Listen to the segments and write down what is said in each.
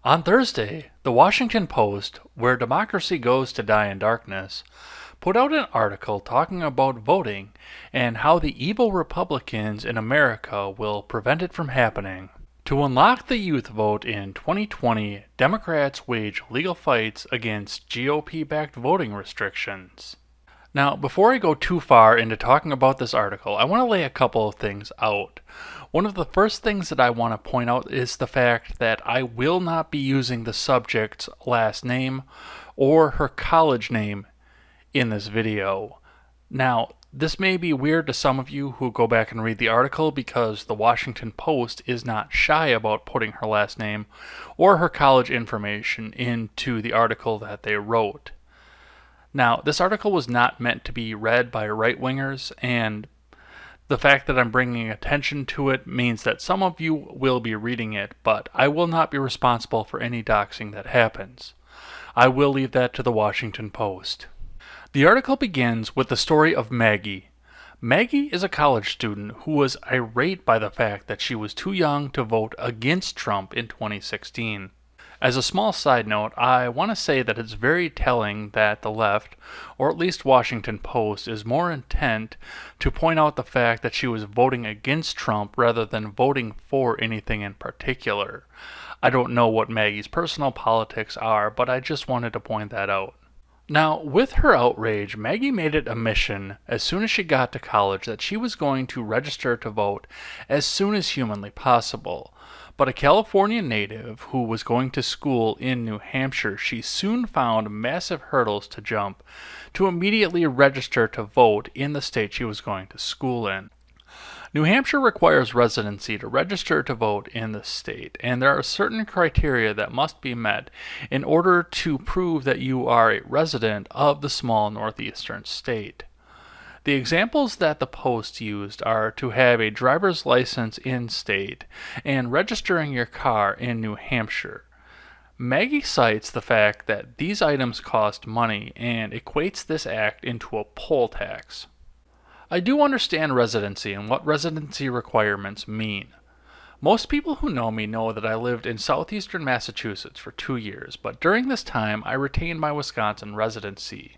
On Thursday, the Washington Post, where democracy goes to die in darkness, put out an article talking about voting and how the evil Republicans in America will prevent it from happening. To unlock the youth vote in 2020, Democrats wage legal fights against GOP-backed voting restrictions. Now, before I go too far into talking about this article, I want to lay a couple of things out. One of the first things that I want to point out is the fact that I will not be using the subject's last name or her college name in this video. Now, this may be weird to some of you who go back and read the article because the Washington Post is not shy about putting her last name or her college information into the article that they wrote. Now, this article was not meant to be read by right-wingers, and the fact that I'm bringing attention to it means that some of you will be reading it, but I will not be responsible for any doxing that happens. I will leave that to the Washington Post. The article begins with the story of Maggie. Maggie is a college student who was irate by the fact that she was too young to vote against Trump in 2016. As a small side note, I want to say that it's very telling that the left, or at least Washington Post, is more intent to point out the fact that she was voting against Trump rather than voting for anything in particular. I don't know what Maggie's personal politics are, but I just wanted to point that out. Now, with her outrage, Maggie made it a mission as soon as she got to college that she was going to register to vote as soon as humanly possible. But a California native who was going to school in New Hampshire, she soon found massive hurdles to jump to immediately register to vote in the state she was going to school in. New Hampshire requires residency to register to vote in the state, and there are certain criteria that must be met in order to prove that you are a resident of the small northeastern state. The examples that the Post used are to have a driver's license in state and registering your car in New Hampshire. Maggie cites the fact that these items cost money and equates this act into a poll tax. I do understand residency and what residency requirements mean. Most people who know me know that I lived in southeastern Massachusetts for 2 years, but during this time I retained my Wisconsin residency.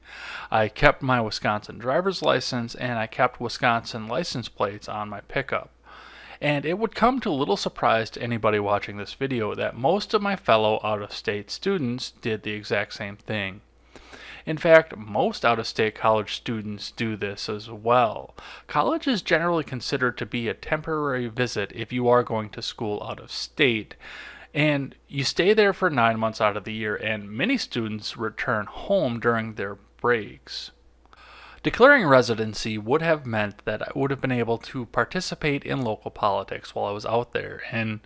I kept my Wisconsin driver's license and I kept Wisconsin license plates on my pickup. And it would come to little surprise to anybody watching this video that most of my fellow out-of-state students did the exact same thing. In fact, most out-of-state college students do this as well. College is generally considered to be a temporary visit if you are going to school out of state, and you stay there for 9 months out of the year, and many students return home during their breaks. Declaring residency would have meant that I would have been able to participate in local politics while I was out there, and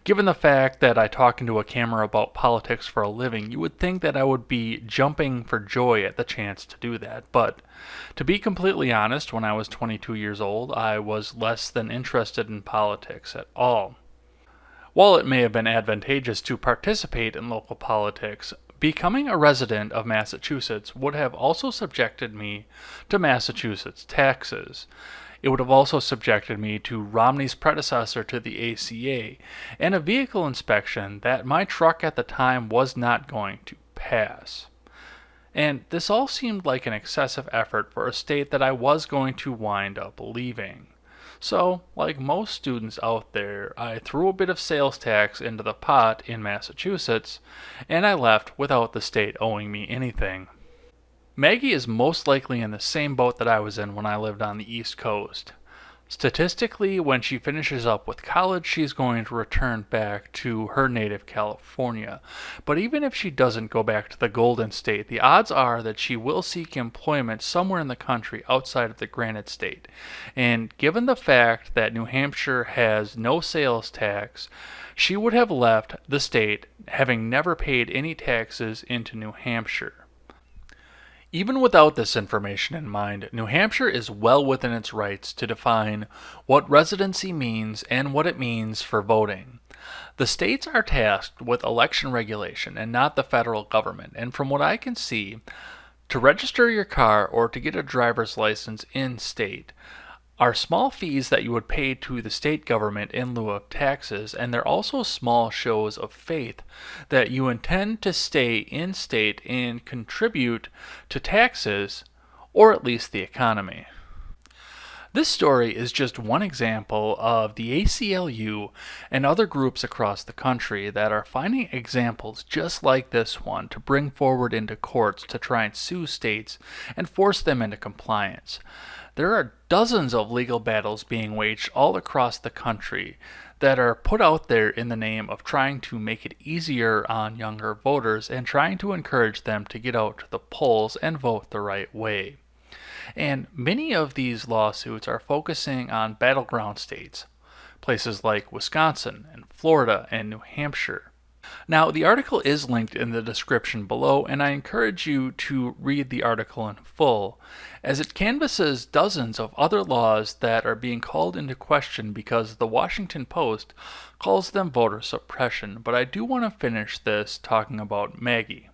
given the fact that I talk into a camera about politics for a living, you would think that I would be jumping for joy at the chance to do that. But to be completely honest, when I was 22 years old, I was less than interested in politics at all. While it may have been advantageous to participate in local politics, becoming a resident of Massachusetts would have also subjected me to Massachusetts taxes. It would have also subjected me to Romney's predecessor to the ACA and a vehicle inspection that my truck at the time was not going to pass. And this all seemed like an excessive effort for a state that I was going to wind up leaving. So, like most students out there, I threw a bit of sales tax into the pot in Massachusetts, and I left without the state owing me anything. Maggie is most likely in the same boat that I was in when I lived on the East Coast. Statistically, when she finishes up with college, she's going to return back to her native California. But even if she doesn't go back to the Golden State, the odds are that she will seek employment somewhere in the country outside of the Granite State. And given the fact that New Hampshire has no sales tax, she would have left the state having never paid any taxes into New Hampshire. Even without this information in mind, New Hampshire is well within its rights to define what residency means and what it means for voting. The states are tasked with election regulation and not the federal government, and from what I can see, to register your car or to get a driver's license in state, are small fees that you would pay to the state government in lieu of taxes, and they're also small shows of faith that you intend to stay in state and contribute to taxes, or at least the economy. This story is just one example of the ACLU and other groups across the country that are finding examples just like this one to bring forward into courts to try and sue states and force them into compliance. There are dozens of legal battles being waged all across the country that are put out there in the name of trying to make it easier on younger voters and trying to encourage them to get out to the polls and vote the right way. And many of these lawsuits are focusing on battleground states, places like Wisconsin and Florida and New Hampshire. Now, the article is linked in the description below, and I encourage you to read the article in full, as it canvasses dozens of other laws that are being called into question because the Washington Post calls them voter suppression. But I do want to finish this talking about Maggie.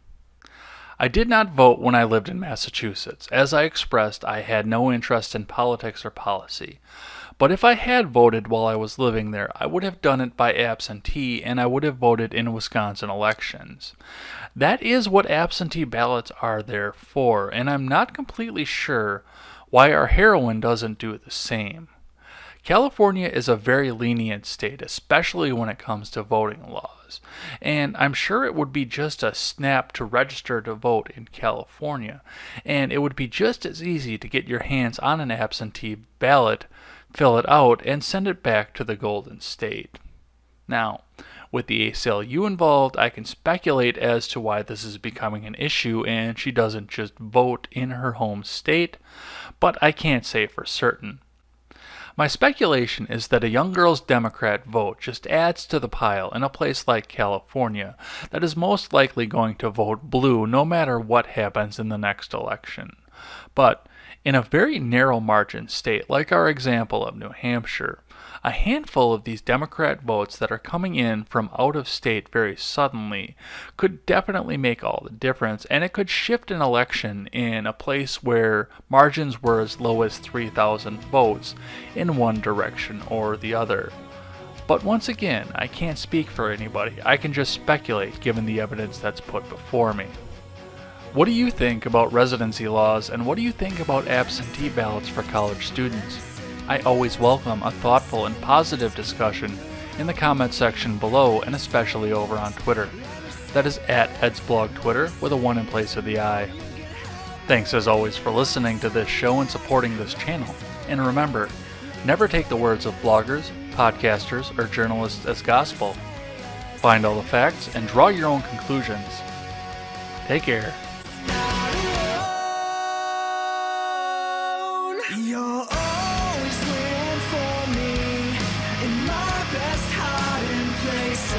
I did not vote when I lived in Massachusetts. As I expressed, I had no interest in politics or policy. But if I had voted while I was living there, I would have done it by absentee, and I would have voted in Wisconsin elections. That is what absentee ballots are there for, and I'm not completely sure why our heroine doesn't do the same. California is a very lenient state, especially when it comes to voting laws, and I'm sure it would be just a snap to register to vote in California, and it would be just as easy to get your hands on an absentee ballot, fill it out, and send it back to the Golden State. Now, with the ACLU involved, I can speculate as to why this is becoming an issue and she doesn't just vote in her home state, but I can't say for certain. My speculation is that a young girl's Democrat vote just adds to the pile in a place like California that is most likely going to vote blue no matter what happens in the next election. But in a very narrow margin state like our example of New Hampshire, a handful of these Democrat votes that are coming in from out of state very suddenly could definitely make all the difference, and it could shift an election in a place where margins were as low as 3,000 votes in one direction or the other. But once again, I can't speak for anybody. I can just speculate given the evidence that's put before me. What do you think about residency laws, and what do you think about absentee ballots for college students? I always welcome a thoughtful and positive discussion in the comment section below, and especially over on Twitter. That is at EdsBlog Twitter with a 1 in place of the I. Thanks as always for listening to this show and supporting this channel. And remember, never take the words of bloggers, podcasters, or journalists as gospel. Find all the facts and draw your own conclusions. Take care. You're always there for me in my best hiding place.